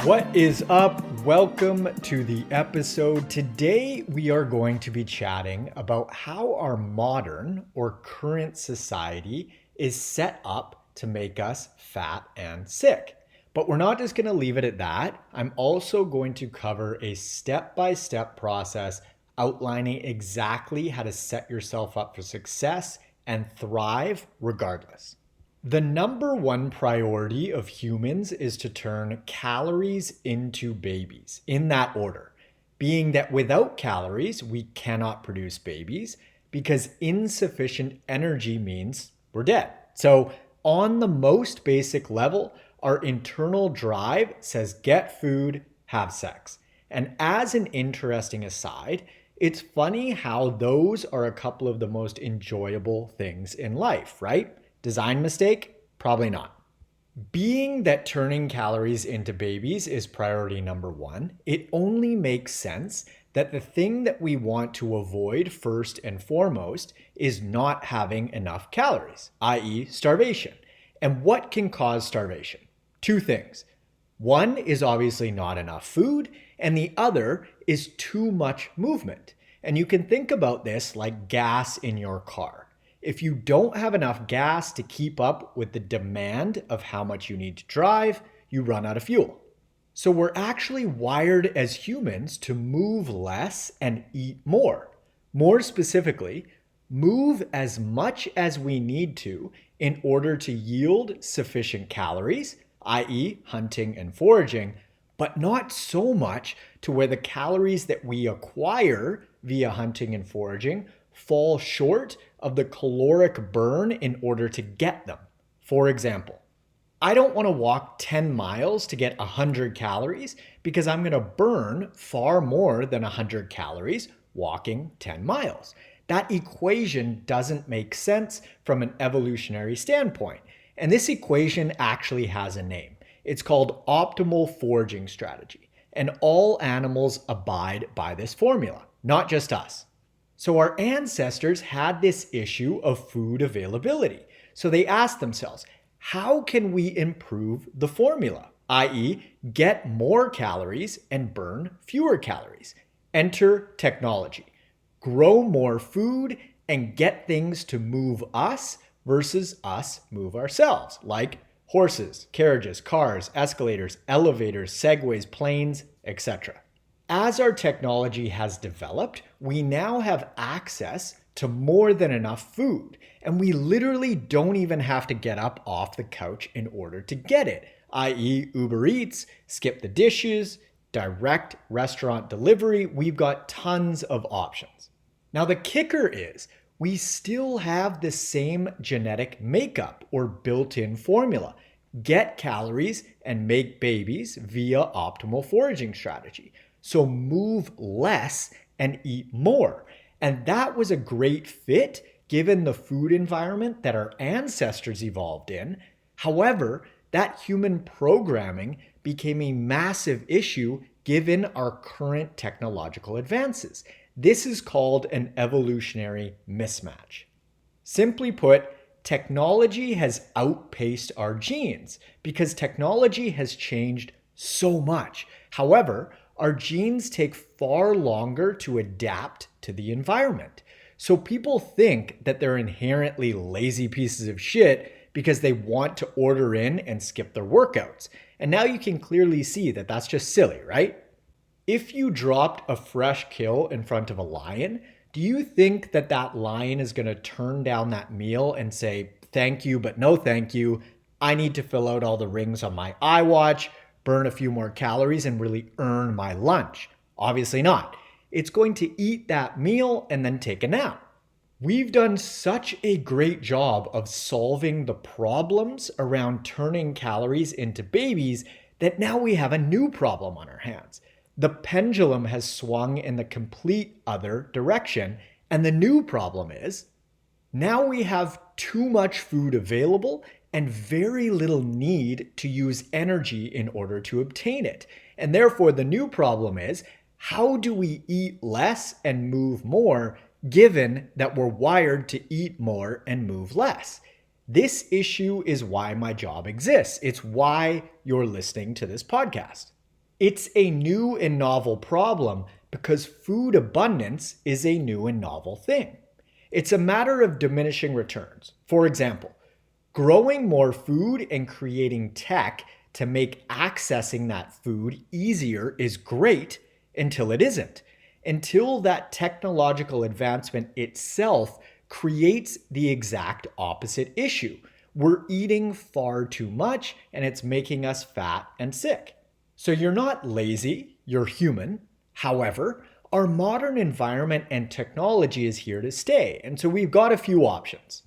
What is up? Welcome to the episode. Today we are going to be chatting about how our modern or current society is set up to make us fat and sick. But we're not just going to leave it at that. I'm also going to cover a step-by-step process outlining exactly how to set yourself up for success and thrive regardless. The number one priority of humans is to turn calories into babies, in that order, being that without calories, we cannot produce babies because insufficient energy means we're dead. So, on the most basic level, our internal drive says get food, have sex. And as an interesting aside, it's funny how those are a couple of the most enjoyable things in life, right? Design mistake? Probably not. Being that turning calories into babies is priority number one, it only makes sense that the thing that we want to avoid first and foremost is not having enough calories, i.e., starvation. And what can cause starvation? Two things. One is obviously not enough food, and the other is too much movement. And you can think about this like gas in your car. If you don't have enough gas to keep up with the demand of how much you need to drive, you run out of fuel. So we're actually wired as humans to move less and eat more. More specifically, move as much as we need to in order to yield sufficient calories, i.e., hunting and foraging, but not so much to where the calories that we acquire via hunting and foraging fall short of the caloric burn in order to get them. For example, I don't want to walk 10 miles to get 100 calories because I'm going to burn far more than 100 calories walking 10 miles. That equation doesn't make sense from an evolutionary standpoint. And this equation actually has a name. It's called optimal foraging strategy. And all animals abide by this formula, not just us. So our ancestors had this issue of food availability. So they asked themselves, how can we improve the formula? i.e., get more calories and burn fewer calories. Enter technology. Grow more food and get things to move us versus us move ourselves, like horses, carriages, cars, escalators, elevators, segways, planes, etc. As our technology has developed, we now have access to more than enough food, and we literally don't even have to get up off the couch in order to get it, i.e. Uber Eats, skip the dishes, direct restaurant delivery. We've got tons of options. Now the kicker is, we still have the same genetic makeup or built-in formula. Get calories and make babies via optimal foraging strategy. So move less and eat more. And that was a great fit given the food environment that our ancestors evolved in. However, that human programming became a massive issue given our current technological advances. This is called an evolutionary mismatch. Simply put, technology has outpaced our genes because technology has changed so much. However, our genes take far longer to adapt to the environment. So people think that they're inherently lazy pieces of shit because they want to order in and skip their workouts. And now you can clearly see that that's just silly, right? If you dropped a fresh kill in front of a lion, do you think that that lion is going to turn down that meal and say, thank you, but no thank you. I need to fill out all the rings on my iWatch, burn a few more calories, and really earn my lunch? Obviously not. It's going to eat that meal and then take a nap. We've done such a great job of solving the problems around turning calories into babies that now we have a new problem on our hands. The pendulum has swung in the complete other direction, and the new problem is now we have too much food available and very little need to use energy in order to obtain it. And therefore, the new problem is, how do we eat less and move more, given that we're wired to eat more and move less? This issue is why my job exists. It's why you're listening to this podcast. It's a new and novel problem because food abundance is a new and novel thing. It's a matter of diminishing returns. For example, growing more food and creating tech to make accessing that food easier is great until it isn't. Until that technological advancement itself creates the exact opposite issue. We're eating far too much and it's making us fat and sick. So you're not lazy, you're human. However, our modern environment and technology is here to stay. And so we've got a few options.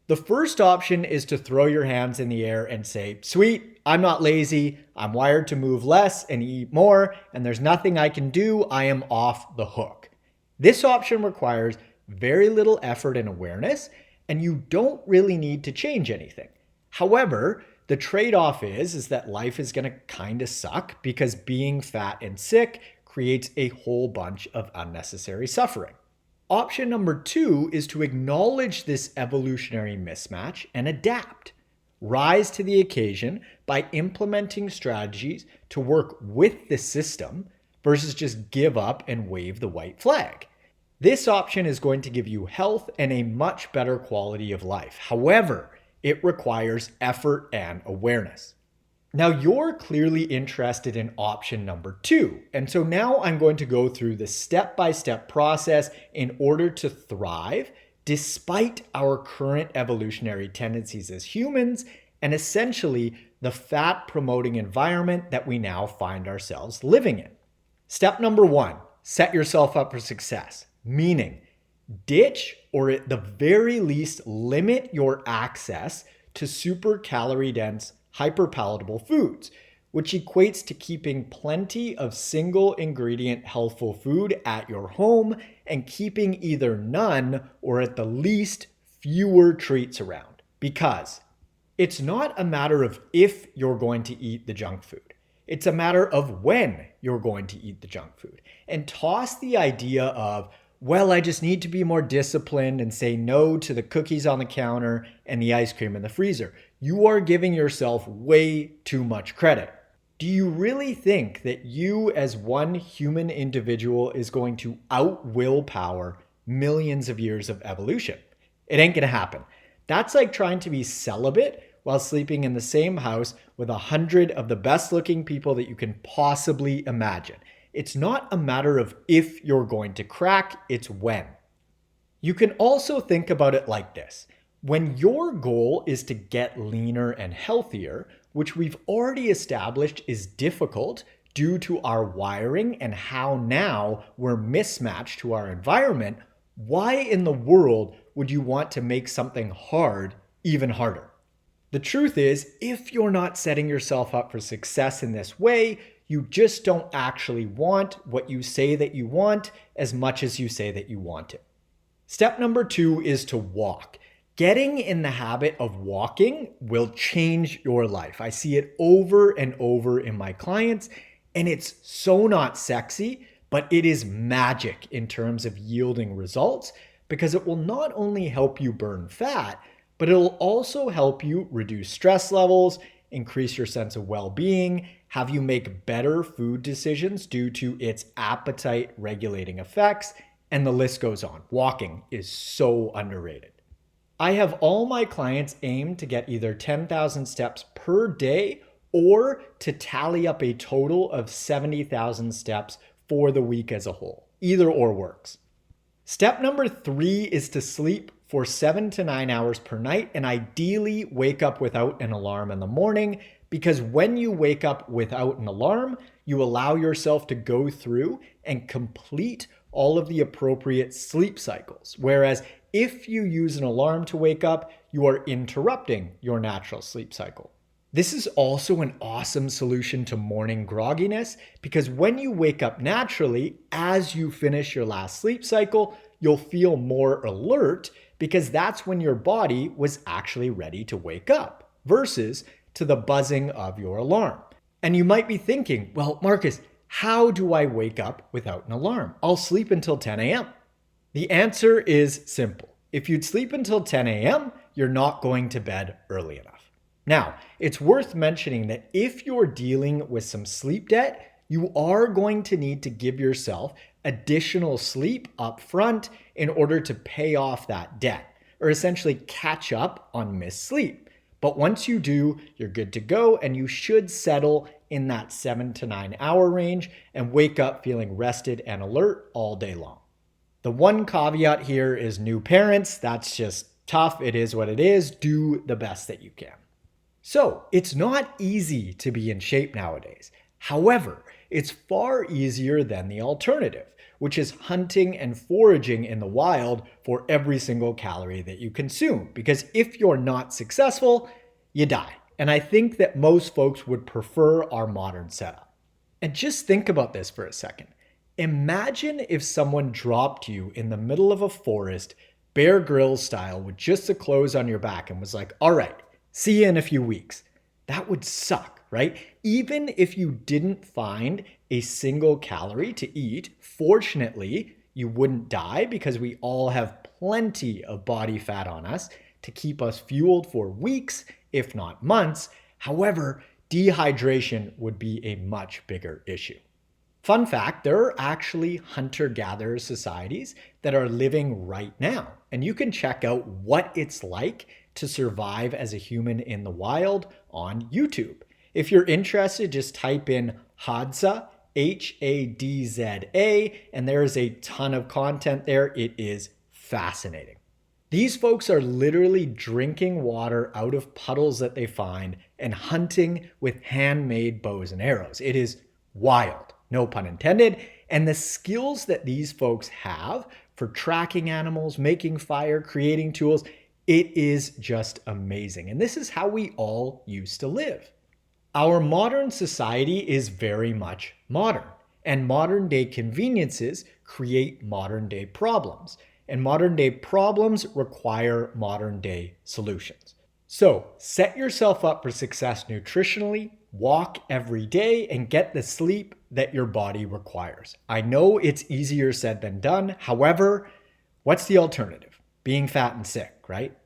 The first option is to throw your hands in the air and say, sweet, I'm not lazy, I'm wired to move less and eat more, and there's nothing I can do, I am off the hook. This option requires very little effort and awareness, and you don't really need to change anything. However, the trade-off is that life is gonna kinda suck because being fat and sick creates a whole bunch of unnecessary suffering. Option number 2 is to acknowledge this evolutionary mismatch and adapt. Rise to the occasion by implementing strategies to work with the system versus just give up and wave the white flag. This option is going to give you health and a much better quality of life. However, it requires effort and awareness. Now you're clearly interested in option number 2. And so now I'm going to go through the step-by-step process in order to thrive despite our current evolutionary tendencies as humans and essentially the fat-promoting environment that we now find ourselves living in. Step number 1, set yourself up for success, meaning ditch or at the very least limit your access to super calorie dense hyperpalatable foods, which equates to keeping plenty of single ingredient healthful food at your home and keeping either none or at the least fewer treats around. Because it's not a matter of if you're going to eat the junk food. It's a matter of when you're going to eat the junk food. And toss the idea of, well, I just need to be more disciplined and say no to the cookies on the counter and the ice cream in the freezer. You are giving yourself way too much credit. Do you really think that you as one human individual is going to out-willpower millions of years of evolution? It ain't gonna happen. That's like trying to be celibate while sleeping in the same house with 100 of the best looking people that you can possibly imagine. It's not a matter of if you're going to crack, it's when. You can also think about it like this. When your goal is to get leaner and healthier, which we've already established is difficult due to our wiring and how now we're mismatched to our environment, why in the world would you want to make something hard even harder? The truth is, if you're not setting yourself up for success in this way, you just don't actually want what you say that you want as much as you say that you want it. Step number 2 is to walk. Getting in the habit of walking will change your life. I see it over and over in my clients, and it's so not sexy, but it is magic in terms of yielding results because it will not only help you burn fat, but it'll also help you reduce stress levels, increase your sense of well-being, have you make better food decisions due to its appetite regulating effects, and the list goes on. Walking is so underrated. I have all my clients aim to get either 10,000 steps per day or to tally up a total of 70,000 steps for the week as a whole. Either or works. Step number 3 is to sleep for 7 to 9 hours per night and ideally wake up without an alarm in the morning, because when you wake up without an alarm, you allow yourself to go through and complete all of the appropriate sleep cycles. Whereas if you use an alarm to wake up, you are interrupting your natural sleep cycle. This is also an awesome solution to morning grogginess because when you wake up naturally, as you finish your last sleep cycle, you'll feel more alert because that's when your body was actually ready to wake up versus to the buzzing of your alarm. And you might be thinking, well, Marcus, how do I wake up without an alarm? I'll sleep until 10 a.m. The answer is simple. If you'd sleep until 10 a.m., you're not going to bed early enough. Now, it's worth mentioning that if you're dealing with some sleep debt, you are going to need to give yourself additional sleep up front in order to pay off that debt, or essentially catch up on missed sleep. But once you do, you're good to go, and you should settle in that 7 to 9 hour range and wake up feeling rested and alert all day long. The one caveat here is new parents. That's just tough. It is what it is. Do the best that you can. So it's not easy to be in shape nowadays. However, it's far easier than the alternative, which is hunting and foraging in the wild for every single calorie that you consume. Because if you're not successful, you die. And I think that most folks would prefer our modern setup. And just think about this for a second. Imagine if someone dropped you in the middle of a forest, Bear Grylls style, with just the clothes on your back and was like, all right, see you in a few weeks. That would suck, right? Even if you didn't find a single calorie to eat, fortunately, you wouldn't die because we all have plenty of body fat on us to keep us fueled for weeks, if not months. However, dehydration would be a much bigger issue. Fun fact, there are actually hunter-gatherer societies that are living right now, and you can check out what it's like to survive as a human in the wild on YouTube. If you're interested, just type in Hadza, Hadza, and there's a ton of content there. It is fascinating. These folks are literally drinking water out of puddles that they find and hunting with handmade bows and arrows. It is wild, no pun intended. And the skills that these folks have for tracking animals, making fire, creating tools, it is just amazing. And this is how we all used to live. Our modern society is very much modern, and modern day conveniences create modern day problems. And modern day problems require modern day solutions. So set yourself up for success nutritionally, walk every day, and get the sleep that your body requires. I know it's easier said than done. However, what's the alternative? Being fat and sick, right?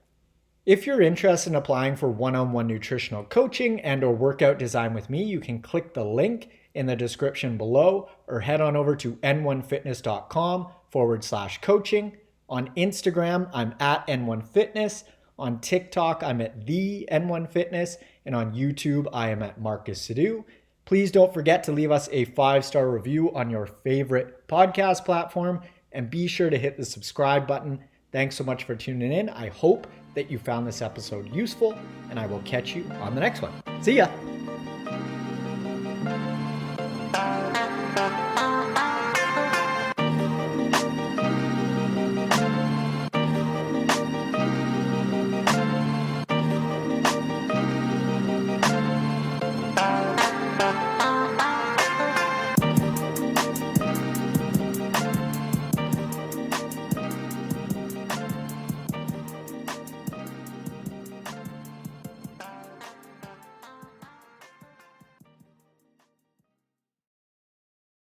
If you're interested in applying for one-on-one nutritional coaching and or workout design with me, you can click the link in the description below or head on over to n1fitness.com/coaching. On Instagram, I'm at N1Fitness. On TikTok, I'm at the N1Fitness. And on YouTube, I am at Marcus Sadu. Please don't forget to leave us a 5-star review on your favorite podcast platform. And be sure to hit the subscribe button. Thanks so much for tuning in. I hope that you found this episode useful, and I will catch you on the next one. See ya.